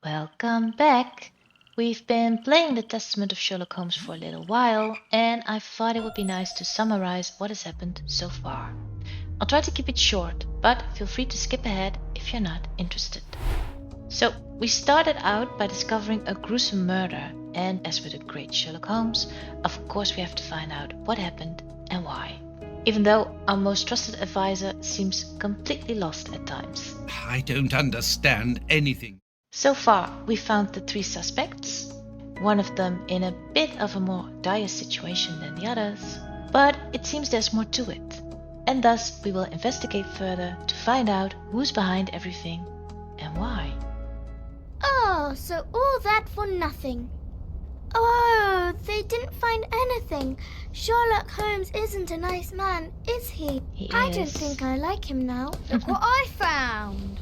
Welcome back. We've been playing the Testament of Sherlock Holmes for a little while, and I thought it would be nice to summarize what has happened so far. I'll try to keep it short, but feel free to skip ahead if you're not interested. So, we started out by discovering a gruesome murder, and as with a great Sherlock Holmes, of course we have to find out what happened and why. Even though our most trusted advisor seems completely lost at times. I don't understand anything. So far, we found the three suspects, one of them in a bit of a more dire situation than the others, but it seems there's more to it, and thus we will investigate further to find out who's behind everything and why. Oh, so all that for nothing. Oh, they didn't find anything. Sherlock Holmes isn't a nice man, is he? He I don't is. think I like him now. Look what I found.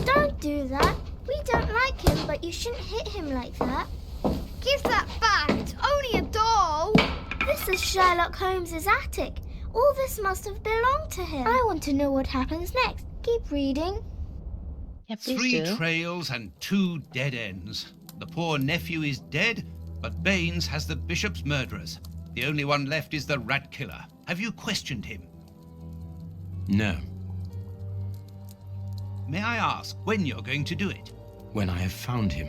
Don't do that. We don't like him, but you shouldn't hit him like that. Give that back. It's only a doll. This is Sherlock Holmes's attic. All this must have belonged to him. I want to know what happens next. Keep reading. Yeah, please 3 do. trails and 2 dead ends. The poor nephew is dead, but Baines has the bishop's murderers. The only one left is the rat killer. Have you questioned him? No, May I ask when you're going to do it? when I have found him.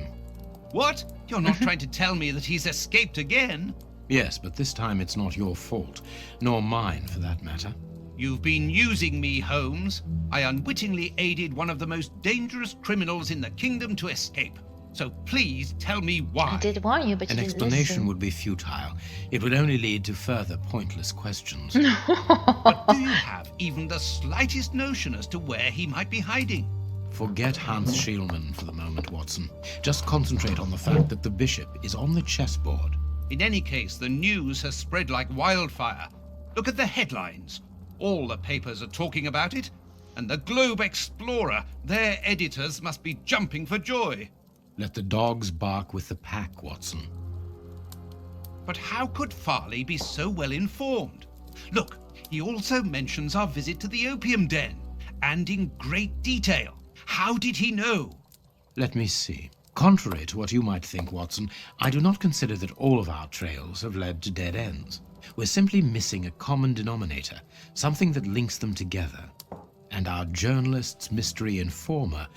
What? You're not trying to tell me that he's escaped again? Yes, but this time it's not your fault, nor mine for that matter. You've been using me, Holmes. I unwittingly aided one of the most dangerous criminals in the kingdom to escape. So please tell me why. I did warn you, but you An didn't explanation listen. would be futile. It would only lead to further pointless questions. But do you have even the slightest notion as to where he might be hiding? Forget Hans Schielmann for the moment, Watson. Just concentrate on the fact that the bishop is on the chessboard. In any case, the news has spread like wildfire. Look at the headlines. All the papers are talking about it. And the Globe Explorer, their editors must be jumping for joy. Let the dogs bark with the pack, Watson. But how could Farley be so well informed? Look, he also mentions our visit to the opium den, and in great detail. How did he know? Let me see. Contrary to what you might think, Watson, I do not consider that all of our trails have led to dead ends. We're simply missing a common denominator, something that links them together. And our journalist's mystery informer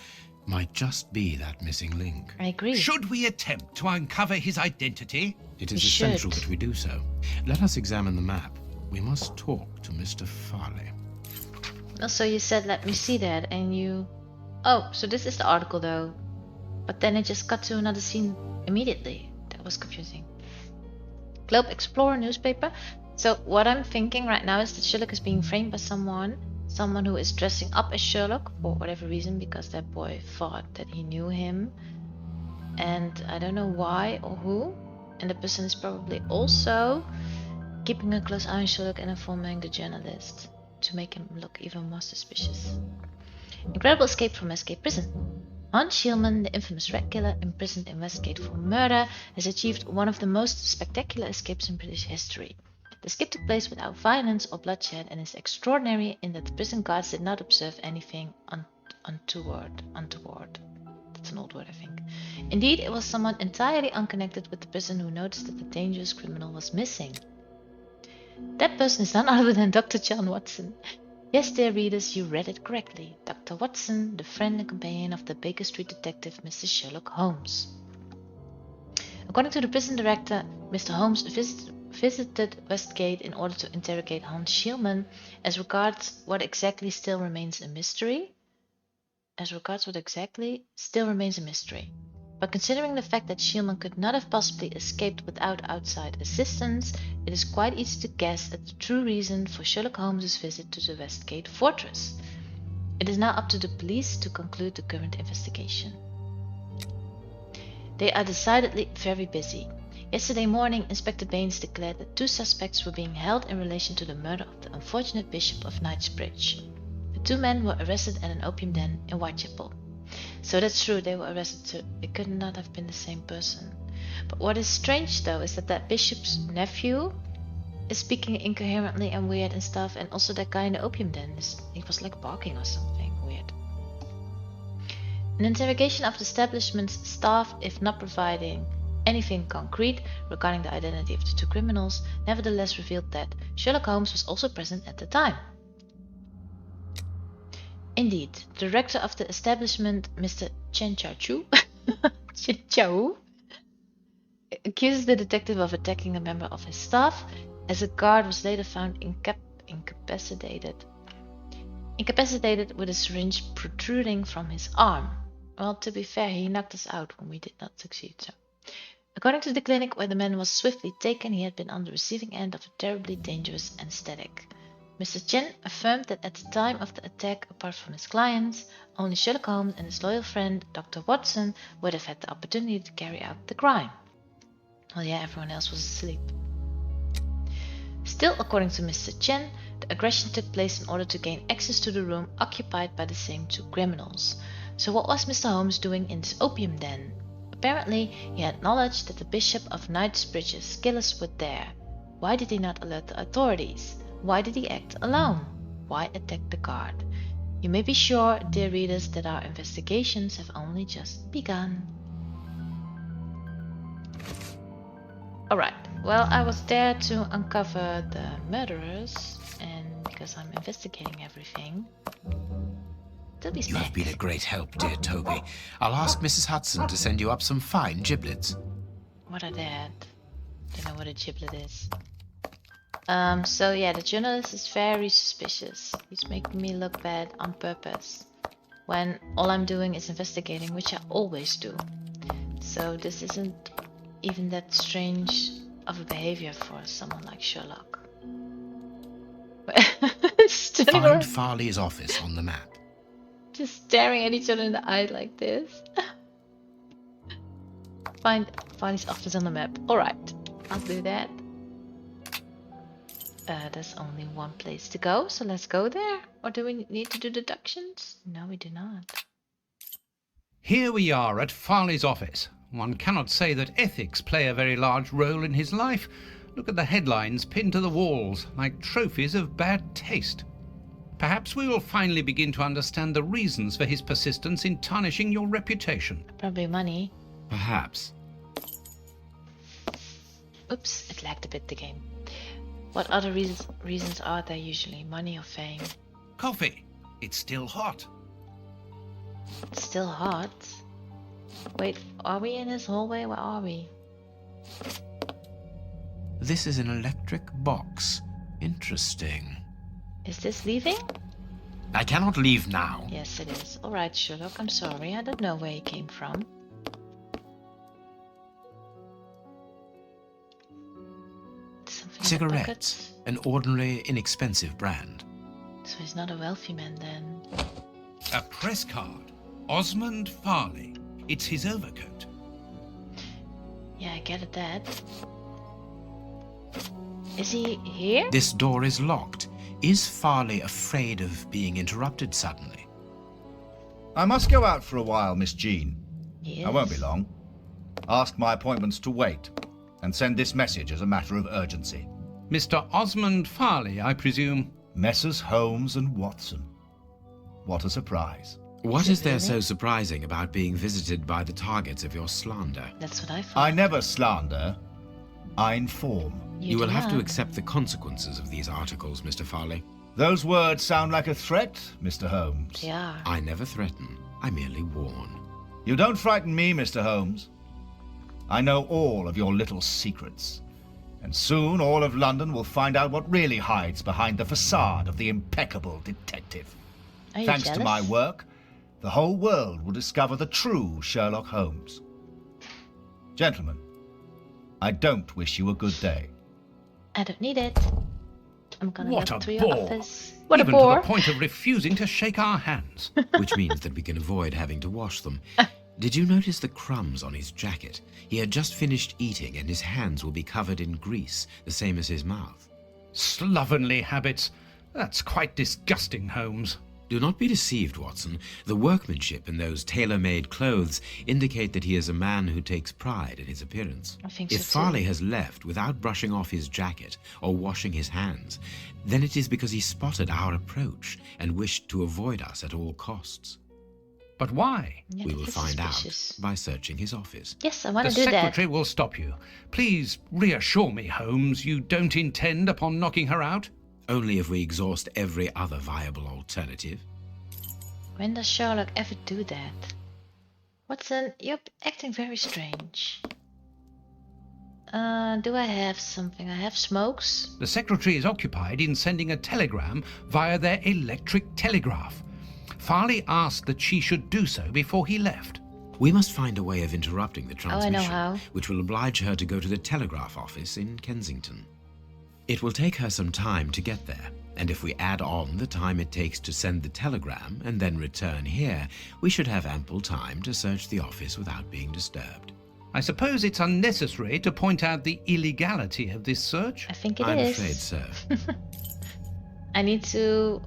might just be that missing link. I agree. Should we attempt to uncover his identity? It is We essential should. that we do so. Let us examine the map. We must talk to Mr. Farley. Also, you said let me see that, and you... Oh, so this is the article though. But then it just cut to another scene immediately. That was confusing. Globe Explorer newspaper. So what I'm thinking right now is that Sherlock is being framed by someone who is dressing up as Sherlock for whatever reason, because that boy thought that he knew him. And I don't know why or who. And the person is probably also keeping a close eye on Sherlock and informing the journalist to make him look even more suspicious. Incredible escape from Westgate prison. Hans Schielmann, the infamous rat killer imprisoned in Westgate for murder, has achieved one of the most spectacular escapes in British history. The escape took place without violence or bloodshed and is extraordinary in that the prison guards did not observe anything untoward. That's an old word, I think. Indeed, it was someone entirely unconnected with the prison who noticed that the dangerous criminal was missing. That person is none other than Dr. John Watson. Yes, dear readers, you read it correctly. Dr. Watson, the friend and companion of the Baker Street detective, Mr. Sherlock Holmes. According to the prison director, Mr. Holmes visited Westgate in order to interrogate Hans Schielmann as regards what exactly still remains a mystery. But considering the fact that Schielmann could not have possibly escaped without outside assistance, it is quite easy to guess at the true reason for Sherlock Holmes' visit to the Westgate fortress. It is now up to the police to conclude the current investigation. They are decidedly very busy. Yesterday morning, Inspector Baines declared that 2 suspects were being held in relation to the murder of the unfortunate Bishop of Knightsbridge. The 2 men were arrested at an opium den in Whitechapel. So that's true, they were arrested too. It could not have been the same person. But what is strange though is that bishop's nephew is speaking incoherently and weird and stuff, and also that guy in the opium den, he was like barking or something weird. An interrogation of the establishment's staff, if not providing anything concrete regarding the identity of the two criminals, nevertheless revealed that Sherlock Holmes was also present at the time. Indeed, the director of the establishment, Mr. Chen Chao, accuses the detective of attacking a member of his staff, as a guard was later found incapacitated with a syringe protruding from his arm. Well, to be fair, he knocked us out when we did not succeed, so. According to the clinic where the man was swiftly taken, he had been on the receiving end of a terribly dangerous anesthetic. Mr. Chen affirmed that at the time of the attack, apart from his clients, only Sherlock Holmes and his loyal friend, Dr. Watson, would have had the opportunity to carry out the crime. Well, yeah, everyone else was asleep. Still, according to Mr. Chen, the aggression took place in order to gain access to the room occupied by the same two criminals. So what was Mr. Holmes doing in this opium den? Apparently, he had knowledge that the Bishop of Knightsbridge's killers were there. Why did he not alert the authorities? Why did he act alone? Why attack the guard? You may be sure, dear readers, that our investigations have only just begun. Alright, well, I was there to uncover the murderers, and because I'm investigating everything, don't be You sick. have been a great help, dear Toby. I'll ask Mrs. Hudson to send you up some fine giblets. What are that? Don't know what a giblet is. So yeah, the journalist is very suspicious. He's making me look bad on purpose, when all I'm doing is investigating, which I always do. So this isn't even that strange of a behavior for someone like Sherlock. Standing Find around, Farley's office on the map. just staring at each other in the eye like this. Find Farley's office on the map. Alright, I'll do that. There's only one place to go, so let's go there. Or do we need to do deductions? No, we do not. Here we are at Farley's office. One cannot say that ethics play a very large role in his life. Look at the headlines pinned to the walls, like trophies of bad taste. Perhaps we will finally begin to understand the reasons for his persistence in tarnishing your reputation. Probably money. Perhaps. Oops, it lagged a bit, the game. What other reasons are there usually? Money or fame? Coffee. It's still hot. It's still hot. Wait, are we in this hallway? Where are we? This is an electric box. Interesting. Is this leaving? I cannot leave now. Yes, it is. Alright, Sherlock, I'm sorry. I don't know where he came from. Something in the Cigarettes. pocket. An ordinary, inexpensive brand. So he's not a wealthy man then. A press card. Osmond Farley. It's his overcoat. Yeah, I get it, that. Is he here? This door is locked. Is Farley afraid of being interrupted suddenly? I must go out for a while, Miss Jean. He I won't be is. long. Ask my appointments to wait, and send this message as a matter of urgency. Mr. Osmond Farley, I presume. Messrs. Holmes and Watson. What a surprise. What it is there really? so surprising about being visited by the targets of your slander? That's what I thought. I never slander. I inform. You will do have to not. accept the consequences of these articles, Mr. Farley. Those words sound like a threat, Mr. Holmes. They are. I never threaten. I merely warn. You don't frighten me, Mr. Holmes. I know all of your little secrets. And soon all of London will find out what really hides behind the facade of the impeccable detective. Are you Thanks jealous? to my work, the whole world will discover the true Sherlock Holmes. Gentlemen, I don't wish you a good day. I don't need it. I'm gonna What go a to your bore. office. What Even a bore! to the point of refusing to shake our hands. Which means that we can avoid having to wash them. Did you notice the crumbs on his jacket? He had just finished eating and his hands will be covered in grease, the same as his mouth. Slovenly habits. That's quite disgusting, Holmes. Do not be deceived, Watson. The workmanship in those tailor-made clothes indicate that he is a man who takes pride in his appearance. I think If so too. Farley has left without brushing off his jacket or washing his hands, then it is because he spotted our approach and wished to avoid us at all costs. But why? Yeah, We that will is find suspicious. out by searching his office. Yes, I want The to do that. secretary will stop you. Please reassure me, Holmes, you don't intend upon knocking her out? Only if we exhaust every other viable alternative. When does Sherlock ever do that? Watson, you're acting very strange. Do I have something? I have smokes. The secretary is occupied in sending a telegram via their electric telegraph. Farley asked that she should do so before he left. We must find a way of interrupting the I transmission, know how. which will oblige her to go to the telegraph office in Kensington. It will take her some time to get there, and if we add on the time it takes to send the telegram and then return here, we should have ample time to search the office without being disturbed. I suppose it's unnecessary to point out the illegality of this search. I think it I'm is. afraid so. I need to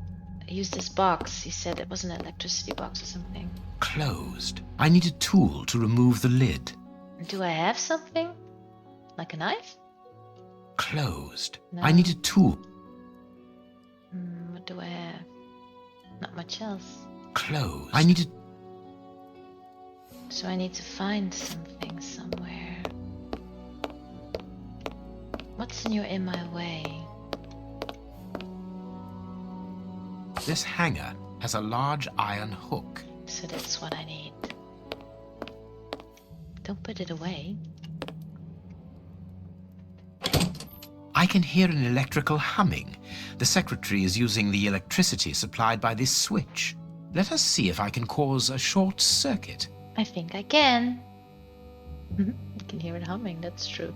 use this box. He said it was an electricity box or something. Closed. I need a tool to remove the lid. Do I have something? Like a knife? Closed. No. I need a tool. What do I have? Not much else. Closed. I need a... So I need to find something somewhere. What's in my way? This hanger has a large iron hook. So that's what I need. Don't put it away. I can hear an electrical humming. The secretary is using the electricity supplied by this switch. Let us see if I can cause a short circuit. I think I can. You can hear it humming, that's true.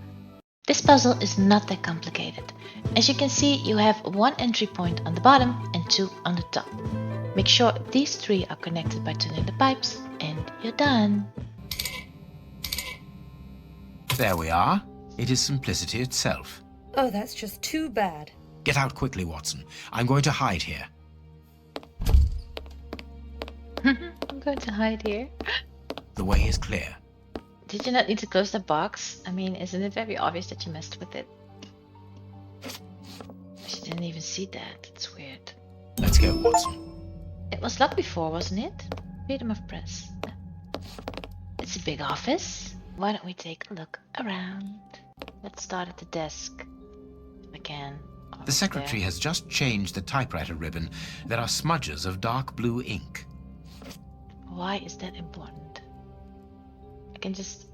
This puzzle is not that complicated. As you can see, you have one entry point on the bottom and two on the top. Make sure these three are connected by turning the pipes, and you're done. There we are. It is simplicity itself. Oh, that's just too bad. Get out quickly, Watson. I'm going to hide here. I'm going to hide here. The way is clear. Did you not need to close the box? I mean, isn't it very obvious that you messed with it? She didn't even see that. It's weird. Let's go, Watson. It was locked before, wasn't it? Freedom of press. It's a big office. Why don't we take a look around? Let's start at the desk. If I can. The secretary has just changed the typewriter ribbon. There are smudges of dark blue ink. Why is that important? I can just...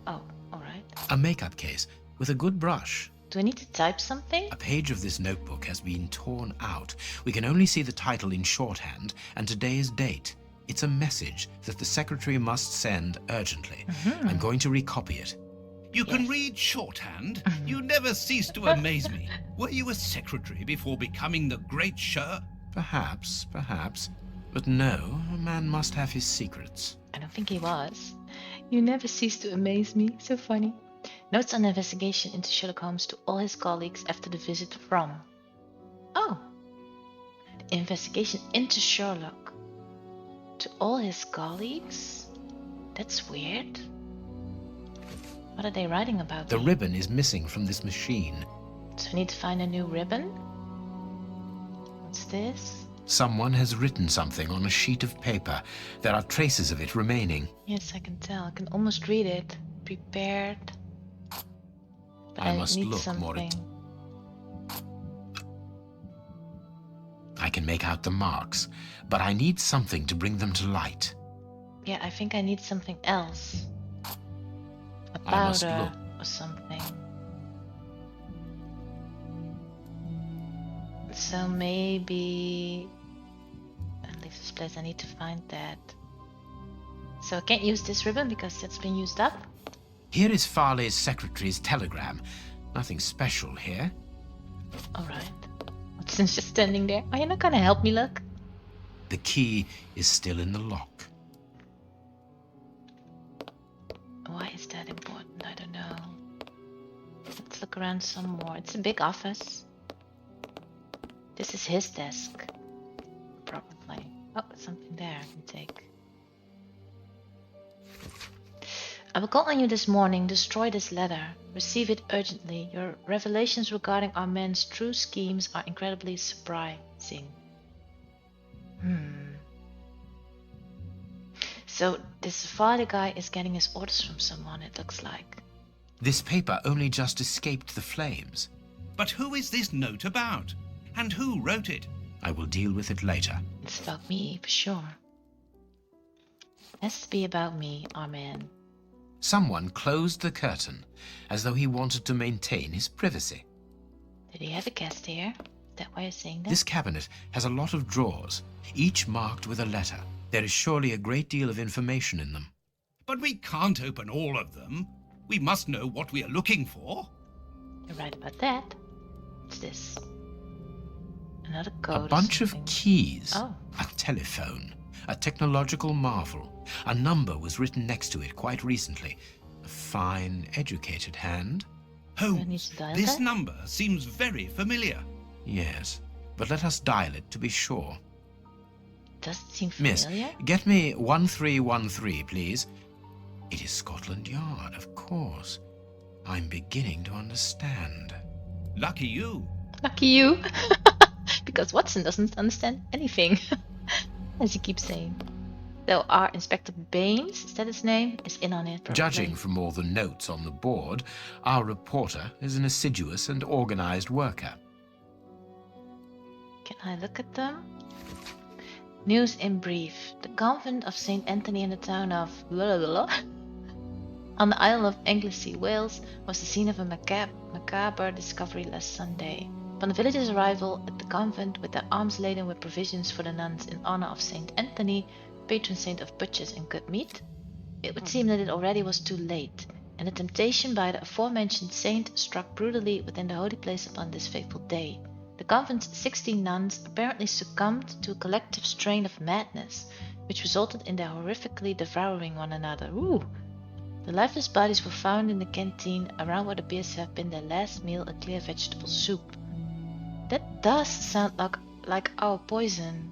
Oh, alright. A makeup case with a good brush. Do I need to type something? A page of this notebook has been torn out. We can only see the title in shorthand and today's date. It's a message that the secretary must send urgently. I'm going to recopy it. You can read shorthand? You never cease to amaze me. Were you a secretary before becoming the great Perhaps. But no, a man must have his secrets. I don't think he was. You never cease to amaze me. So funny. Notes on the investigation into Sherlock Holmes to all his colleagues after the visit from... Oh. The investigation into Sherlock. To all his colleagues? That's weird. What are they writing about? The me? ribbon is missing from this machine. So I need to find a new ribbon? What's this? Someone has written something on a sheet of paper. There are traces of it remaining. Yes, I can tell. I can almost read it. Prepared. But I must need look something. more I can make out the marks, but I need something to bring them to light. Yeah, I think I need something else. A I must powder look. or something. So maybe... At least this place, I need to find that. So I can't use this ribbon because that's been used up. Here is Farley's secretary's telegram. Nothing special here. Alright. Watson's just standing there. Are you not gonna help me look? The key is still in the lock. Why is that important? I don't know. Let's look around some more. It's a big office. This is his desk. Probably. Oh, something there I can take. I will call on you this morning. Destroy this letter. Receive it urgently. Your revelations regarding our men's true schemes are incredibly surprising. So this father guy is getting his orders from someone, it looks like. This paper only just escaped the flames. But who is this note about? And who wrote it? I will deal with it later. It's about me, for sure. Has to be about me, our man. Someone closed the curtain, as though he wanted to maintain his privacy. Did he have a guest here? Is that why you're saying that? This cabinet has a lot of drawers, each marked with a letter. There is surely a great deal of information in them. But we can't open all of them. We must know what we are looking for. You're right about that. What's this? Another code. A bunch of keys. Oh. A telephone. A technological marvel. A number was written next to it quite recently. A fine, educated hand. Holmes, this number seems very familiar. Yes, but let us dial it to be sure. Does it seem Miss, familiar? get me 1313, please. It is Scotland Yard, of course. I'm beginning to understand. Lucky you. Lucky you. Because Watson doesn't understand anything. As he keeps saying. Though our Inspector Baines, is that his name, is in on it. Probably. Judging from all the notes on the board, our reporter is an assiduous and organized worker. Can I look at them? News in brief. The convent of St. Anthony in the town of on the Isle of Anglesey, Wales, was the scene of a macabre discovery last Sunday. Upon the villagers' arrival at the convent with their arms laden with provisions for the nuns in honor of St. Anthony, patron saint of butchers and good meat, it would seem that it already was too late, and the temptation by the aforementioned saint struck brutally within the holy place upon this fateful day. The convent's 16 nuns apparently succumbed to a collective strain of madness, which resulted in their horrifically devouring one another. Ooh! The lifeless bodies were found in the canteen around what appears to have been their last meal, a clear vegetable soup. That does sound like our poison,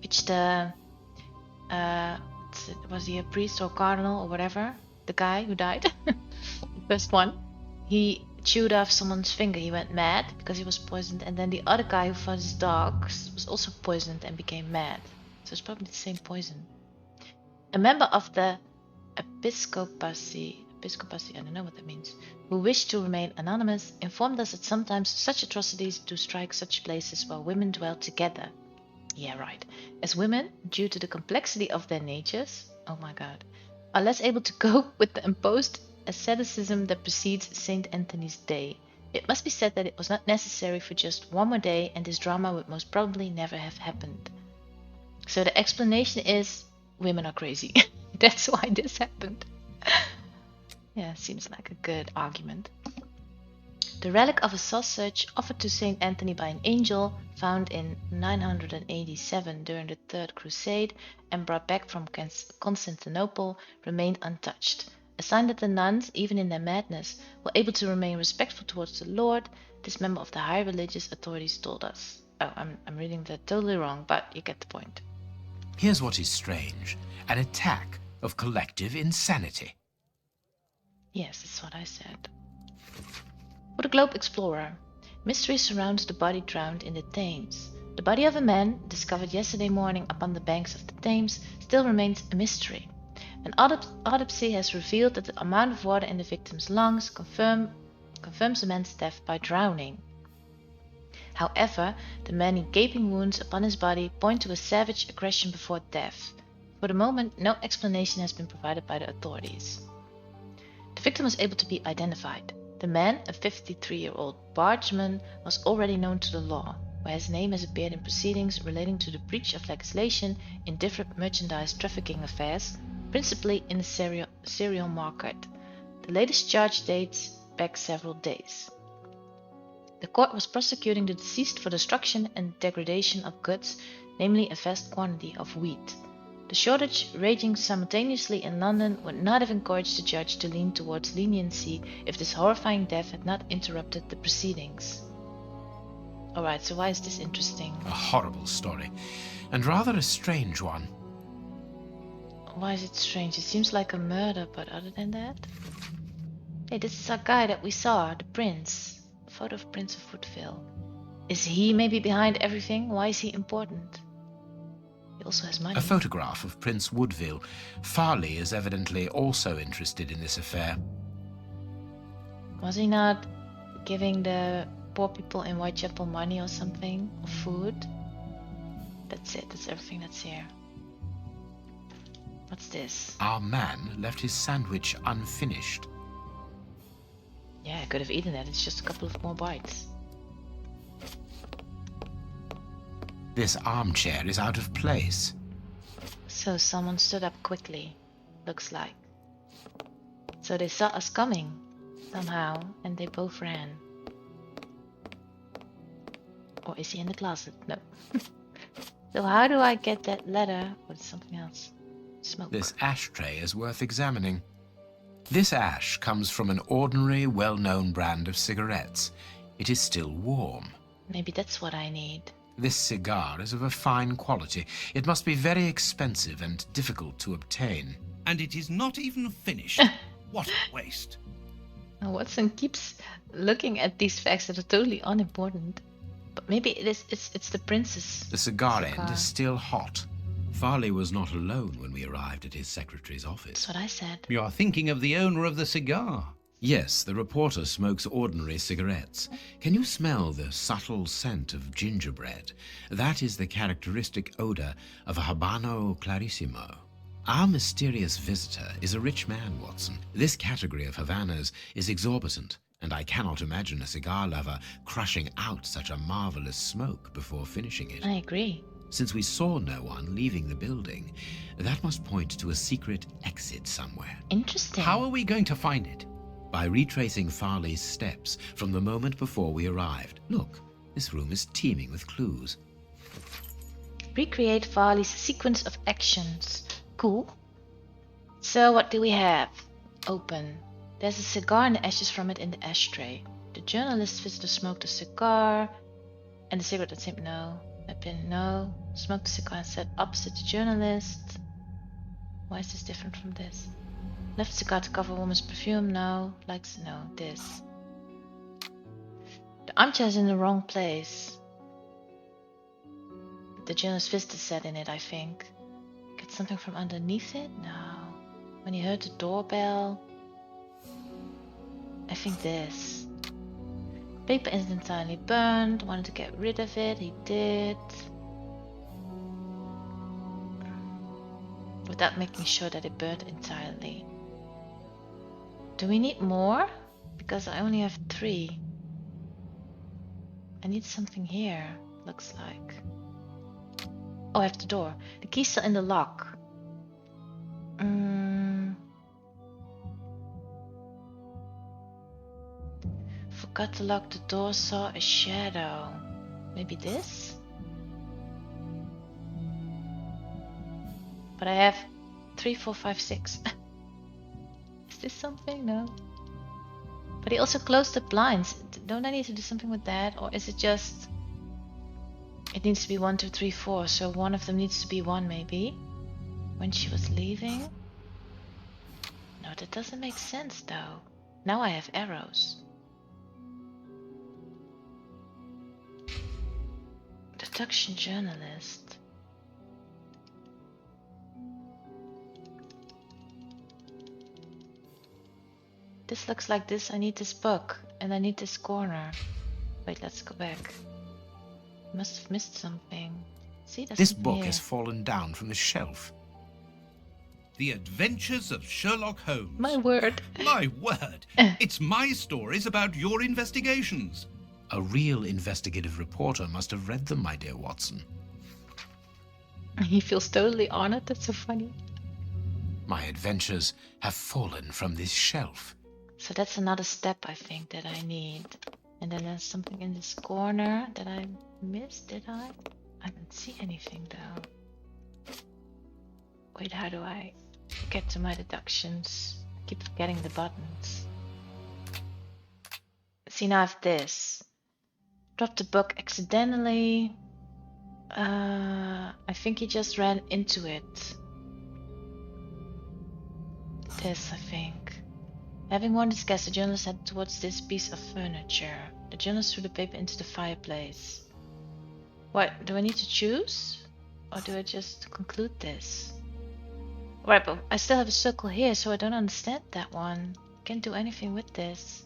which the was he a priest or cardinal or whatever? The guy who died, the first one, he chewed off someone's finger. He went mad because he was poisoned, and then the other guy who fought his dogs was also poisoned and became mad. So it's probably the same poison. A member of the episcopacy, I don't know what that means, who wished to remain anonymous, informed us that sometimes such atrocities do strike such places where women dwell together. Yeah, right. As women, due to the complexity of their natures, oh my god, are less able to cope with the imposed asceticism that precedes St. Anthony's Day. It must be said that it was not necessary for just one more day, and this drama would most probably never have happened. So the explanation is, women are crazy. That's why this happened. Yeah, seems like a good argument. The relic of a sausage offered to St. Anthony by an angel, found in 987 during the Third Crusade and brought back from Constantinople, remained untouched. A sign that the nuns, even in their madness, were able to remain respectful towards the Lord, this member of the high religious authorities told us. Oh, I'm reading that totally wrong, but you get the point. Here's what is strange. An attack of collective insanity. Yes, that's what I said. For the Globe Explorer, mystery surrounds the body drowned in the Thames. The body of a man, discovered yesterday morning upon the banks of the Thames, still remains a mystery. An autopsy has revealed that the amount of water in the victim's lungs confirms the man's death by drowning. However, the many gaping wounds upon his body point to a savage aggression before death. For the moment, no explanation has been provided by the authorities. The victim was able to be identified. The man, a 53-year-old bargeman, was already known to the law, where his name has appeared in proceedings relating to the breach of legislation in different merchandise trafficking affairs, principally in the cereal market. The latest charge dates back several days. The court was prosecuting the deceased for destruction and degradation of goods, namely a vast quantity of wheat. The shortage raging simultaneously in London would not have encouraged the judge to lean towards leniency if this horrifying death had not interrupted the proceedings. Alright, so why is this interesting? A horrible story. and rather a strange one. Why is it strange? It seems like a murder, but other than that? Hey, this is our guy that we saw, the prince. A photo of Prince of Woodville. Is he maybe behind everything? Why is he important? He also has money. A photograph of Prince Woodville. Farley is evidently also interested in this affair. Was he not giving the poor people in Whitechapel money or something? Or food? That's it. That's everything that's here. What's this? Our man left his sandwich unfinished. Yeah, I could have eaten that. It's just a couple of more bites. This armchair is out of place. So someone stood up quickly. Looks like. So they saw us coming somehow and they both ran. Or is he in the closet? No. So how do I get that letter? Or something else? Smoke. This ashtray is worth examining. This ash comes from an ordinary, well-known brand of cigarettes. It is still warm. Maybe that's what I need. This cigar is of a fine quality. It must be very expensive and difficult to obtain. And it is not even finished. What a waste. Now Watson keeps looking at these facts that are totally unimportant. But maybe it's the prince's The cigar end is still hot. Farley was not alone when we arrived at his secretary's office. That's what I said. You are thinking of the owner of the cigar. Yes, the reporter smokes ordinary cigarettes. Can you smell the subtle scent of gingerbread? That is the characteristic odor of a Habano Clarissimo. Our mysterious visitor is a rich man, Watson. This category of Havanas is exorbitant, and I cannot imagine a cigar lover crushing out such a marvelous smoke before finishing it. I agree. Since we saw no one leaving the building, that must point to a secret exit somewhere. Interesting. How are we going to find it? By retracing Farley's steps from the moment before we arrived. Look, this room is teeming with clues. Recreate Farley's sequence of actions. Cool. So what do we have? Open. There's a cigar and the ashes from it in the ashtray. The journalist visitor smoked a cigar. And the cigarette at him, no. Weapon, no. Smoked the cigar and sat opposite the journalist. Why is this different from this? Left cigar to cover woman's perfume, no. Likes, no. This. The armchair is in the wrong place. The journalist visitor sat in it, I think. Get something from underneath it? No. When he heard the doorbell. I think this. Paper is entirely burned. Wanted to get rid of it. He did. Without making sure that it burned entirely. Do we need more? Because I only have 3. I need something here, looks like. Oh, I have the door. The key's still in the lock. Forgot to lock the door, saw a shadow. Maybe this? But I have 3, 4, 5, 6. Is this something? No. But he also closed the blinds. Don't I need to do something with that? Or is it just... It needs to be 1, 2, 3, 4. So one of them needs to be 1 maybe. When she was leaving? No, that doesn't make sense though. Now I have arrows. Deduction journalist. This looks like this. I need this book. And I need this corner. Wait, let's go back. Must have missed something. See, there's This something book here. has fallen down from the shelf. The Adventures of Sherlock Holmes. My word. My word. It's my stories about your investigations. A real investigative reporter must have read them, my dear Watson. He feels totally honored. That's so funny. My adventures have fallen from this shelf. So that's another step I think that I need. And then there's something in this corner that I missed, did I? I didn't see anything though. Wait, how do I get to my deductions? I keep forgetting the buttons. See, now I have this. Dropped the book accidentally. I think he just ran into it. This, I think. Having won this guess, the journalist headed towards this piece of furniture. The journalist threw the paper into the fireplace. What, do I need to choose? Or do I just conclude this? Right, but I still have a circle here, so I don't understand that one. Can't do anything with this.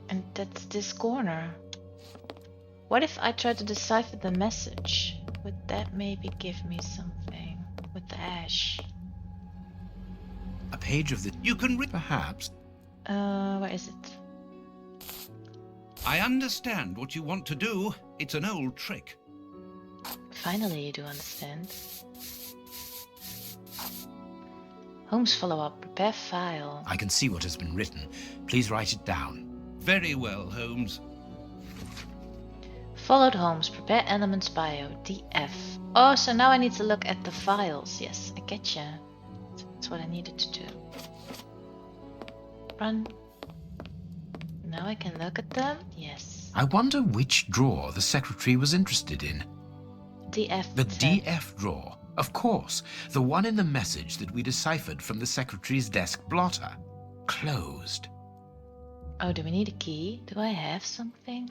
And that's this corner. What if I try to decipher the message? Would that maybe give me something with the ash? A page of the... You can read. Perhaps. Where is it? I understand what you want to do. It's an old trick. Finally, you do understand. Holmes follow-up. Prepare file. I can see what has been written. Please write it down. Very well, Holmes. Followed Holmes. Prepare elements bio. DF. Oh, so now I need to look at the files. Yes, I getcha. That's what I needed to do. Run. Now I can look at them. Yes. I wonder which drawer the secretary was interested in. DF. The it said. DF drawer. Of course. The one in the message that we deciphered from the secretary's desk blotter. Closed. Oh, do we need a key? Do I have something?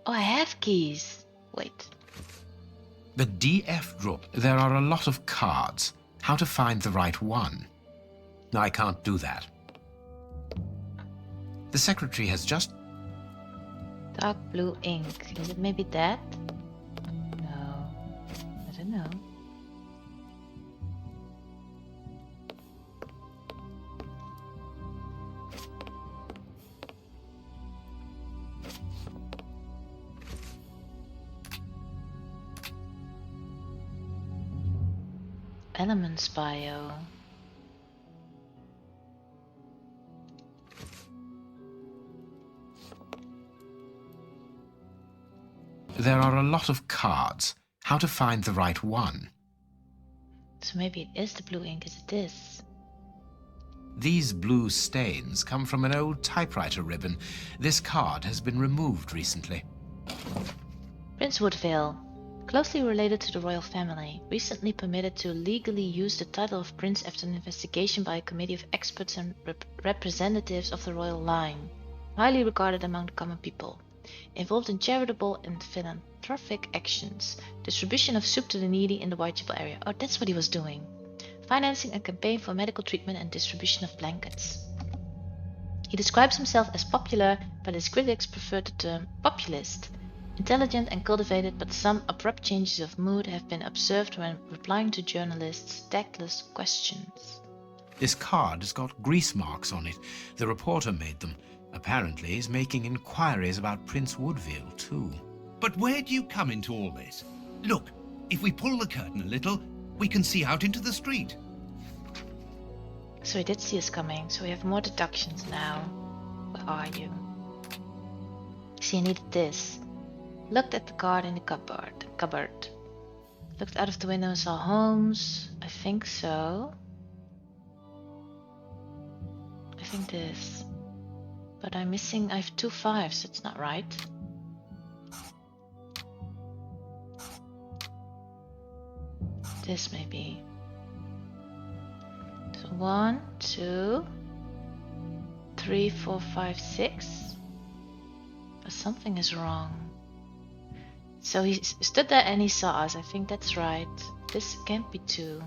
Oh, I have keys. Wait. The DF drawer. There are a lot of cards. How to find the right one? I can't do that. The secretary has just... Dark blue ink. Is it maybe that? No. I don't know. Elements bio. There are a lot of cards. How to find the right one? So maybe it is the blue ink. Is it this? These blue stains come from an old typewriter ribbon. This card has been removed recently. Prince Woodville. Closely related to the royal family. Recently permitted to legally use the title of prince after an investigation by a committee of experts and representatives of the royal line. Highly regarded among the common people. Involved in charitable and philanthropic actions. Distribution of soup to the needy in the Whitechapel area. Oh, that's what he was doing. Financing a campaign for medical treatment and distribution of blankets. He describes himself as popular, but his critics prefer the term populist. Intelligent and cultivated, but some abrupt changes of mood have been observed when replying to journalists' tactless questions. This card has got grease marks on it. The reporter made them. Apparently he's making inquiries about Prince Woodville, too. But where do you come into all this? Look, if we pull the curtain a little, we can see out into the street. So he did see us coming, so we have more deductions now. Where are you? See, I needed this. Looked at the card in the cupboard. Looked out of the window and saw Holmes. I think so. I think this. But I'm missing, I have 2 5s, it's not right. This maybe. So 1, 2, 3, 4, 5, 6. But something is wrong. So he stood there and he saw us. I think that's right. This can't be 2.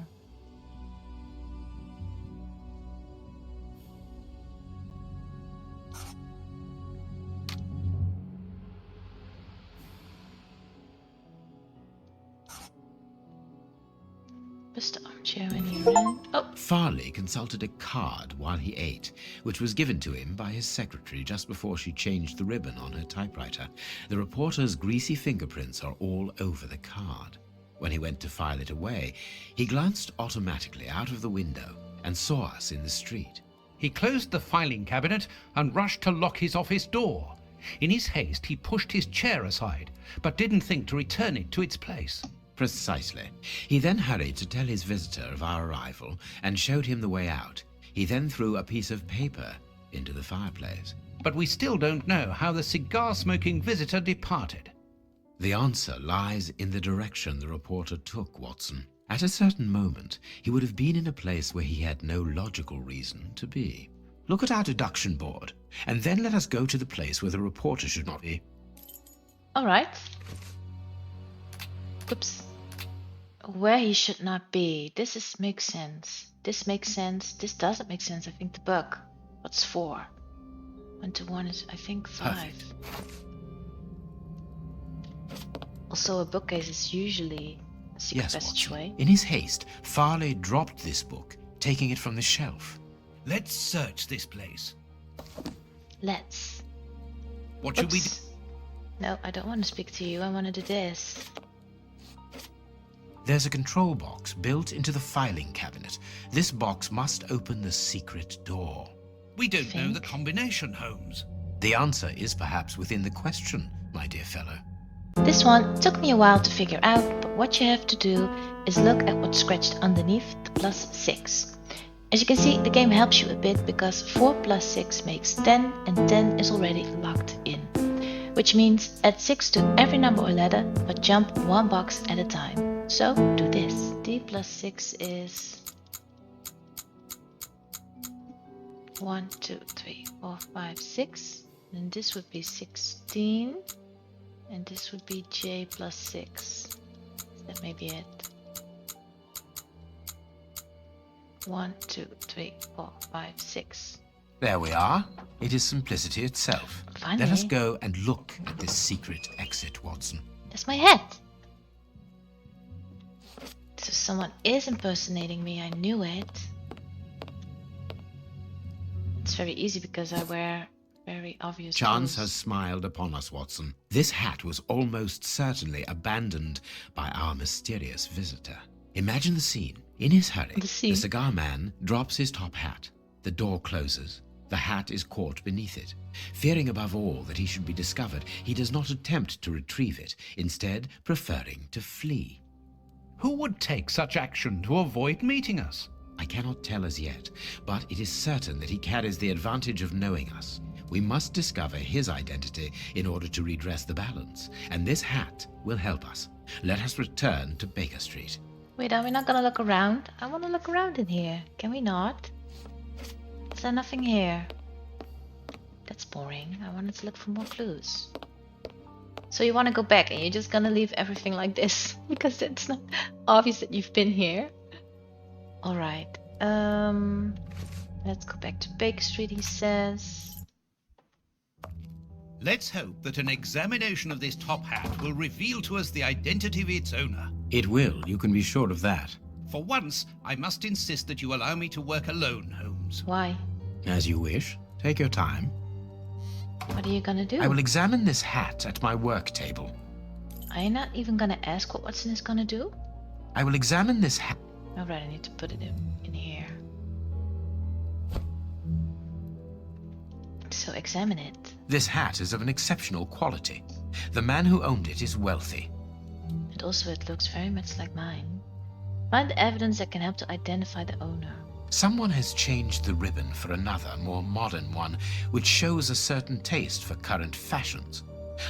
Just the armchair when he ran. Oh! Farley consulted a card while he ate, which was given to him by his secretary just before she changed the ribbon on her typewriter. The reporter's greasy fingerprints are all over the card. When he went to file it away, he glanced automatically out of the window and saw us in the street. He closed the filing cabinet and rushed to lock his office door. In his haste, he pushed his chair aside, but didn't think to return it to its place. Precisely. He then hurried to tell his visitor of our arrival and showed him the way out. He then threw a piece of paper into the fireplace. But we still don't know how the cigar-smoking visitor departed. The answer lies in the direction the reporter took, Watson. At a certain moment, he would have been in a place where he had no logical reason to be. Look at our deduction board, and then let us go to the place where the reporter should not be. Alright. Oops. Where he should not be. Makes sense. This makes sense. This doesn't make sense. I think the book. What's 4? 1 to 1 is, I think, 5. Perfect. Also, a bookcase is usually a secret Yes, passageway. Watson. In his haste, Farley dropped this book, taking it from the shelf. Let's search this place. Let's. What should we do? Oops. No, I don't want to speak to you. I want to do this. There's a control box built into the filing cabinet. This box must open the secret door. We don't know the Think? combination, Holmes. The answer is perhaps within the question, my dear fellow. This one took me a while to figure out, but what you have to do is look at what's scratched underneath the +6. As you can see, the game helps you a bit because 4 + 6 makes 10 and 10 is already locked in. Which means add 6 to every number or letter, but jump 1 box at a time. So do this. D + 6 is 1, 2, 3, 4, 5, 6. And this would be 16. And this would be J + 6. That may be it. 1, 2, 3, 4, 5, 6. There we are. It is simplicity itself. Finally. Let us go and look at this secret exit, Watson. That's my hat. So someone is impersonating me. I knew it. It's very easy because I wear very obvious Chance clothes. has smiled upon us, Watson. This hat was almost certainly abandoned by our mysterious visitor. Imagine the scene. In his hurry, The scene. the cigar man drops his top hat. The door closes. The hat is caught beneath it. Fearing above all that he should be discovered, he does not attempt to retrieve it, instead preferring to flee. Who would take such action to avoid meeting us? I cannot tell as yet, but it is certain that he carries the advantage of knowing us. We must discover his identity in order to redress the balance, and this hat will help us. Let us return to Baker Street. Wait, are we not gonna look around? I want to look around in here. Can we not? Is there nothing here? That's boring. I wanted to look for more clues. So you want to go back and you're just gonna leave everything like this because it's not obvious that you've been here. Alright. Let's go back to Baker Street, he says. Let's hope that an examination of this top hat will reveal to us the identity of its owner. It will, you can be sure of that. For once, I must insist that you allow me to work alone, Holmes. Why? As you wish. Take your time. What are you gonna do? I will examine this hat at my work table. Are you not even gonna ask what Watson is gonna do? I will examine this hat. Alright, I need to put it in here. So examine it. This hat is of an exceptional quality. The man who owned it is wealthy. And also it looks very much like mine. Find the evidence that can help to identify the owner. Someone has changed the ribbon for another, more modern one, which shows a certain taste for current fashions.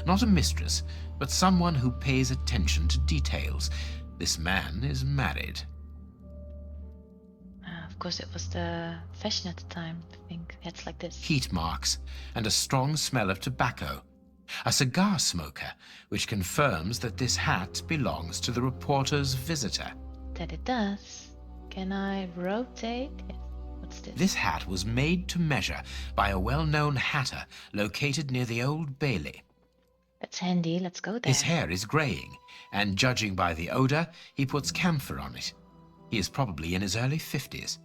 Not a mistress, but someone who pays attention to details. This man is married. Of course it was the fashion at the time. I think hats like this. Heat marks, and a strong smell of tobacco. A cigar smoker, which confirms that this hat belongs to the reporter's visitor. That it does. Can I rotate? What's this? This hat was made to measure by a well-known hatter located near the Old Bailey. That's handy. Let's go there. His hair is graying, and judging by the odor, he puts camphor on it. He is probably in his early 50s.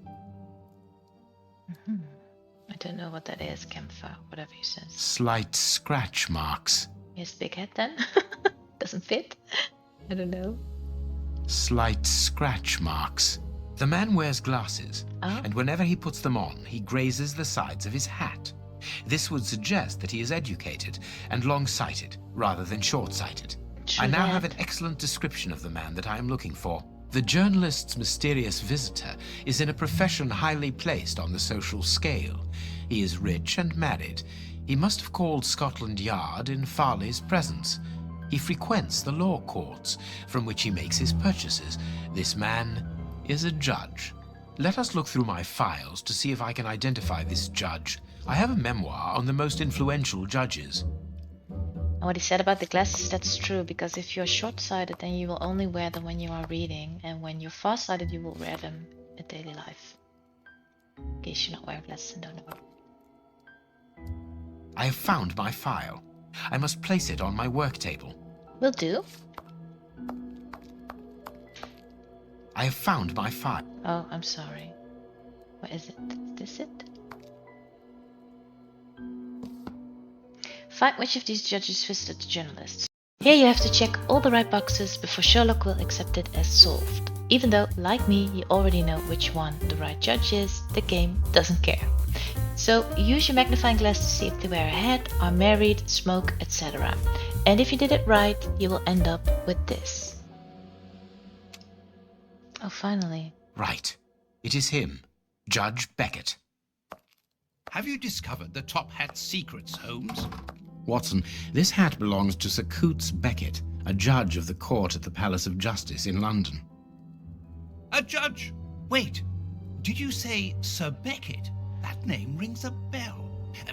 I don't know what that is. Camphor, whatever he says. Slight scratch marks. He has big head then. Doesn't fit. I don't know. Slight scratch marks. The man wears glasses, Oh. and whenever he puts them on, he grazes the sides of his hat. This would suggest that he is educated and long-sighted rather than short-sighted. True I now that. have an excellent description of the man that I am looking for. The journalist's mysterious visitor is in a profession highly placed on the social scale. He is rich and married. He must have called Scotland Yard in Farley's presence. He frequents the law courts, from which he makes his purchases. This man is a judge. Let us look through my files to see if I can identify this judge. I have a memoir on the most influential judges. And what he said about the glasses, that's true, because if you're short-sighted, then you will only wear them when you are reading, and when you're far-sighted, you will wear them in daily life. In case you're not wearing glasses and don't know. I have found my file. I must place it on my work table. Will do. I have found my file. Oh, I'm sorry. What is it? Is this it? Find which of these judges visited the journalists. Here you have to check all the right boxes before Sherlock will accept it as solved. Even though, like me, you already know which one the right judge is, the game doesn't care. So use your magnifying glass to see if they wear a hat, are married, smoke, etc. And if you did it right, you will end up with this. Oh, finally. Right. It is him, Judge Beckett. Have you discovered the top hat's secrets, Holmes? Watson, this hat belongs to Sir Coutts Beckett, a judge of the court at the Palace of Justice in London. A judge? Wait, did you say Sir Beckett? That name rings a bell.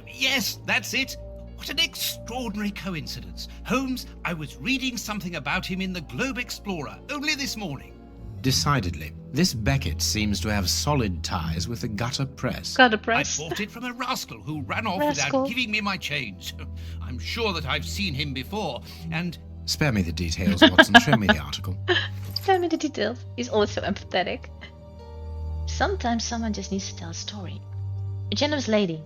Yes, that's it. What an extraordinary coincidence. Holmes, I was reading something about him in the Globe Explorer only this morning. Decidedly, this Beckett seems to have solid ties with the gutter press. Got a I press. bought it from a rascal who ran off Rascal. without giving me my change. I'm sure that I've seen him before, and... Spare me the details, Watson. Show me the article. Tell me the details. He's always so empathetic. Sometimes someone just needs to tell a story. A generous lady,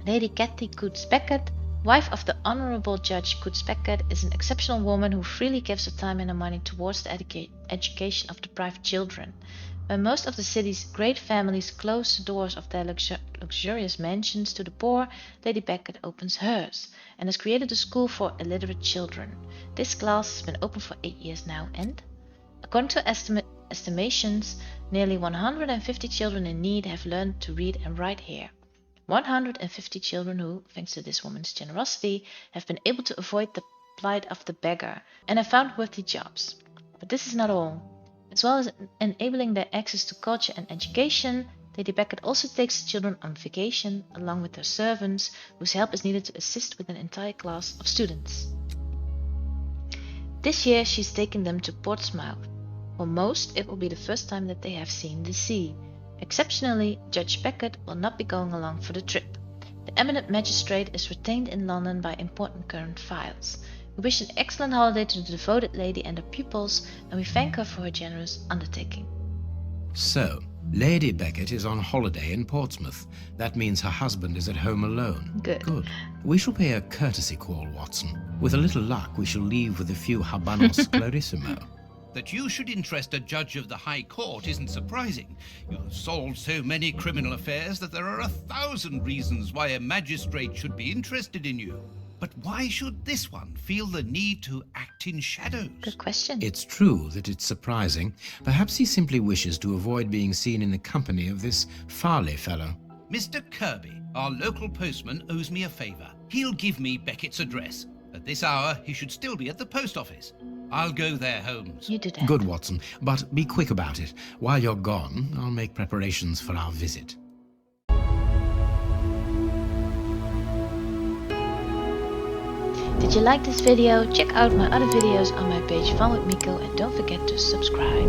Lady Cathy Coutts Beckett, wife of the Honourable Judge Coutts Beckett, is an exceptional woman who freely gives her time and her money towards the education of deprived children. When most of the city's great families close the doors of their luxurious mansions to the poor, Lady Beckett opens hers and has created a school for illiterate children. This class has been open for 8 years now, and, according to estimations, nearly 150 children in need have learned to read and write here. 150 children who, thanks to this woman's generosity, have been able to avoid the plight of the beggar and have found worthy jobs. But this is not all. As well as enabling their access to culture and education, Lady Beckett also takes the children on vacation along with their servants, whose help is needed to assist with an entire class of students. This year she's taken them to Portsmouth. For most, it will be the first time that they have seen the sea. Exceptionally, Judge Beckett will not be going along for the trip. The eminent magistrate is retained in London by important current files. We wish an excellent holiday to the devoted lady and her pupils, and we thank her for her generous undertaking. So, Lady Beckett is on holiday in Portsmouth. That means her husband is at home alone. Good. Good. We shall pay a courtesy call, Watson. With a little luck, we shall leave with a few habanos clarissimo. That you should interest a judge of the High Court isn't surprising. You have solved so many criminal affairs that there are 1,000 reasons why a magistrate should be interested in you. But why should this one feel the need to act in shadows? Good question. It's true that it's surprising. Perhaps he simply wishes to avoid being seen in the company of this Farley fellow. Mr. Kirby, our local postman, owes me a favour. He'll give me Beckett's address. At this hour, he should still be at the post office. I'll go there, Holmes. You do that. Good, Watson, but be quick about it. While you're gone, I'll make preparations for our visit. Did you like this video? Check out my other videos on my page Fun with Miko and don't forget to subscribe.